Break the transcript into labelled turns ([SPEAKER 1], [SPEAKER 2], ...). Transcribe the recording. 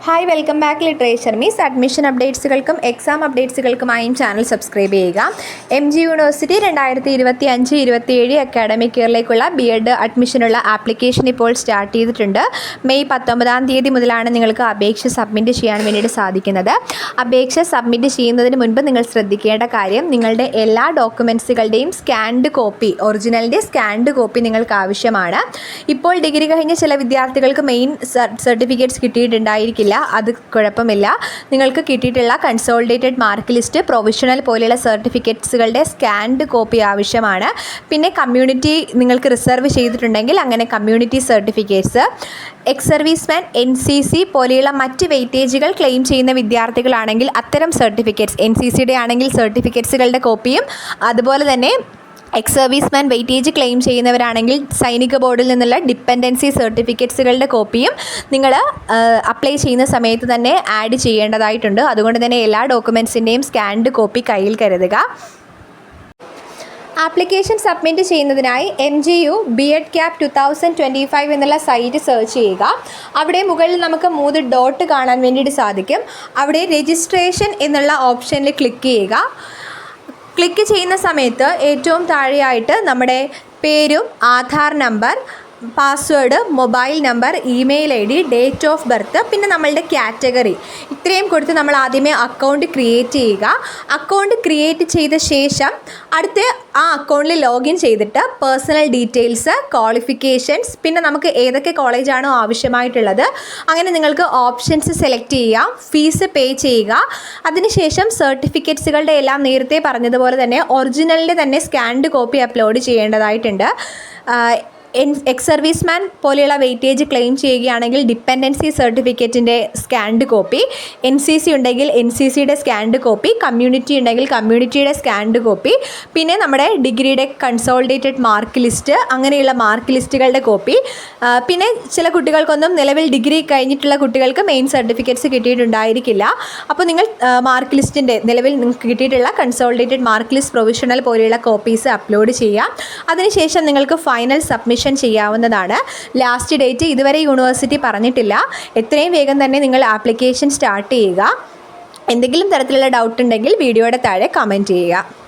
[SPEAKER 1] Hi welcome back literature മീസ് admission അപ്ഡേറ്റ്സുകൾക്കും exam അപ്ഡേറ്റ്സുകൾക്കുമായും ചാനൽ സബ്സ്ക്രൈബ് ചെയ്യുക. MG യൂണിവേഴ്സിറ്റി 2025-27 അക്കാഡമിക് ഇയറിലേക്കുള്ള BEd അഡ്മിഷനുള്ള ആപ്ലിക്കേഷൻ ഇപ്പോൾ സ്റ്റാർട്ട് ചെയ്തിട്ടുണ്ട്. മെയ് 19 മുതലാണ് നിങ്ങൾക്ക് അപേക്ഷ സബ്മിറ്റ് ചെയ്യാൻ വേണ്ടിയിട്ട് സാധിക്കുന്നത്. അപേക്ഷ സബ്മിറ്റ് ചെയ്യുന്നതിന് മുൻപ് നിങ്ങൾ ശ്രദ്ധിക്കേണ്ട കാര്യം, നിങ്ങളുടെ എല്ലാ ഡോക്യുമെൻറ്റ്സുകളുടെയും സ്കാൻഡ് കോപ്പി, ഒറിജിനലിൻ്റെ സ്കാൻഡ് കോപ്പി നിങ്ങൾക്ക് ആവശ്യമാണ്. ഇപ്പോൾ ഡിഗ്രി കഴിഞ്ഞ ചില വിദ്യാർത്ഥികൾക്ക് മെയിൻ സർട്ടിഫിക്കറ്റ്സ് കിട്ടിയിട്ടുണ്ടായിരിക്കില്ല. അത് കുഴപ്പമില്ല. നിങ്ങൾക്ക് കിട്ടിയിട്ടുള്ള കൺസോളിഡേറ്റഡ് മാർക്ക് ലിസ്റ്റ്, പ്രൊവിഷണൽ പോലെയുള്ള സർട്ടിഫിക്കറ്റ്സുകളുടെ സ്കാൻഡ് കോപ്പി ആവശ്യമാണ്. പിന്നെ കമ്മ്യൂണിറ്റി നിങ്ങൾക്ക് റിസർവ് ചെയ്തിട്ടുണ്ടെങ്കിൽ അങ്ങനെ community certificates, ex serviceman, NCC പോലെയുള്ള മറ്റ് വെയിറ്റേജുകൾ ക്ലെയിം ചെയ്യുന്ന വിദ്യാർത്ഥികളാണെങ്കിൽ അത്തരം സർട്ടിഫിക്കറ്റ്സ്, NCCയുടെ ആണെങ്കിൽ സർട്ടിഫിക്കറ്റ്സുകളുടെ കോപ്പിയും, അതുപോലെ തന്നെ എക്സ് സർവീസ്മാൻ വെയിറ്റേജ് ക്ലെയിം ചെയ്യുന്നവരാണെങ്കിൽ സൈനിക ബോർഡിൽ നിന്നുള്ള ഡിപ്പെൻഡൻസി സർട്ടിഫിക്കറ്റ്സുകളുടെ കോപ്പിയും നിങ്ങൾ അപ്ലൈ ചെയ്യുന്ന സമയത്ത് തന്നെ ആഡ് ചെയ്യേണ്ടതായിട്ടുണ്ട്. അതുകൊണ്ട് തന്നെ എല്ലാ ഡോക്യുമെൻറ്റ്സിൻ്റെയും സ്കാൻഡ് കോപ്പി കയ്യിൽ കരുതുക. ആപ്ലിക്കേഷൻ സബ്മിറ്റ് ചെയ്യുന്നതിനായി MGU BEd CAP 2025 എന്നുള്ള സൈറ്റ് സെർച്ച് ചെയ്യുക. അവിടെ മുകളിൽ നമുക്ക് 3 ഡോട്ട് കാണാൻ വേണ്ടിയിട്ട് സാധിക്കും. അവിടെ രജിസ്ട്രേഷൻ എന്നുള്ള ഓപ്ഷനിൽ ക്ലിക്ക് ചെയ്യുക. ക്ലിക്ക് ചെയ്യുന്ന സമയത്ത് ഏറ്റവും താഴെയായിട്ട് നമ്മുടെ പേരും Aadhaar number, password, mobile number, email ID, date of birth, പിന്നെ നമ്മളുടെ കാറ്റഗറി, ഇത്രയും കൊടുത്ത് നമ്മൾ ആദ്യമേ അക്കൗണ്ട് ക്രിയേറ്റ് ചെയ്യുക. അക്കൗണ്ട് ക്രിയേറ്റ് ചെയ്ത ശേഷം അടുത്ത് ആ അക്കൗണ്ടിൽ ലോഗിൻ ചെയ്തിട്ട് പേഴ്സണൽ ഡീറ്റെയിൽസ്, ക്വാളിഫിക്കേഷൻസ്, പിന്നെ നമുക്ക് ഏതൊക്കെ കോളേജാണോ ആവശ്യമായിട്ടുള്ളത് അങ്ങനെ നിങ്ങൾക്ക് ഓപ്ഷൻസ് സെലക്ട് ചെയ്യാം. ഫീസ് പേ ചെയ്യുക. അതിനുശേഷം സർട്ടിഫിക്കറ്റ്സുകളുടെ എല്ലാം നേരത്തെ പറഞ്ഞതുപോലെ തന്നെ ഒറിജിനലിൻ്റെ തന്നെ സ്കാൻഡ് കോപ്പി അപ്ലോഡ് ചെയ്യേണ്ടതായിട്ടുണ്ട്. എക്സ് സർവീസ്മാൻ പോലെയുള്ള വെയിറ്റേജ് ക്ലെയിം ചെയ്യുകയാണെങ്കിൽ ഡിപ്പെൻഡൻസി സർട്ടിഫിക്കറ്റിൻ്റെ സ്കാൻഡ് കോപ്പി, NCC ഉണ്ടെങ്കിൽ NCCയുടെ സ്കാൻഡ് കോപ്പി, കമ്മ്യൂണിറ്റി ഉണ്ടെങ്കിൽ കമ്മ്യൂണിറ്റിയുടെ സ്കാൻഡ് കോപ്പി, പിന്നെ നമ്മുടെ ഡിഗ്രിയുടെ കൺസോളിഡേറ്റഡ് മാർക്ക് ലിസ്റ്റ്, അങ്ങനെയുള്ള മാർക്ക് ലിസ്റ്റുകളുടെ കോപ്പി. പിന്നെ ചില കുട്ടികൾക്കൊന്നും നിലവിൽ ഡിഗ്രി കഴിഞ്ഞിട്ടുള്ള കുട്ടികൾക്ക് മെയിൻ സർട്ടിഫിക്കറ്റ്സ് കിട്ടിയിട്ടുണ്ടായിരിക്കില്ല. അപ്പോൾ നിങ്ങൾ മാർക്ക് ലിസ്റ്റിൻ്റെ നിലവിൽ നിങ്ങൾക്ക് കിട്ടിയിട്ടുള്ള കൺസോളിഡേറ്റഡ് മാർക്ക് ലിസ്റ്റ്, പ്രൊവിഷണൽ പോലെയുള്ള കോപ്പീസ് അപ്ലോഡ് ചെയ്യാം. അതിനുശേഷം നിങ്ങൾക്ക് ഫൈനൽ സബ്മിഷൻ ചെയ്യാവുന്നതാണ്. ലാസ്റ്റ് ഡേറ്റ് ഇതുവരെ യൂണിവേഴ്സിറ്റി പറഞ്ഞിട്ടില്ല. എത്രയും വേഗം തന്നെ നിങ്ങൾ ആപ്ലിക്കേഷൻ സ്റ്റാർട്ട് ചെയ്യുക. എന്തെങ്കിലും തരത്തിലുള്ള ഡൗട്ട് ഉണ്ടെങ്കിൽ വീഡിയോയുടെ താഴെ കമൻറ്റ് ചെയ്യുക.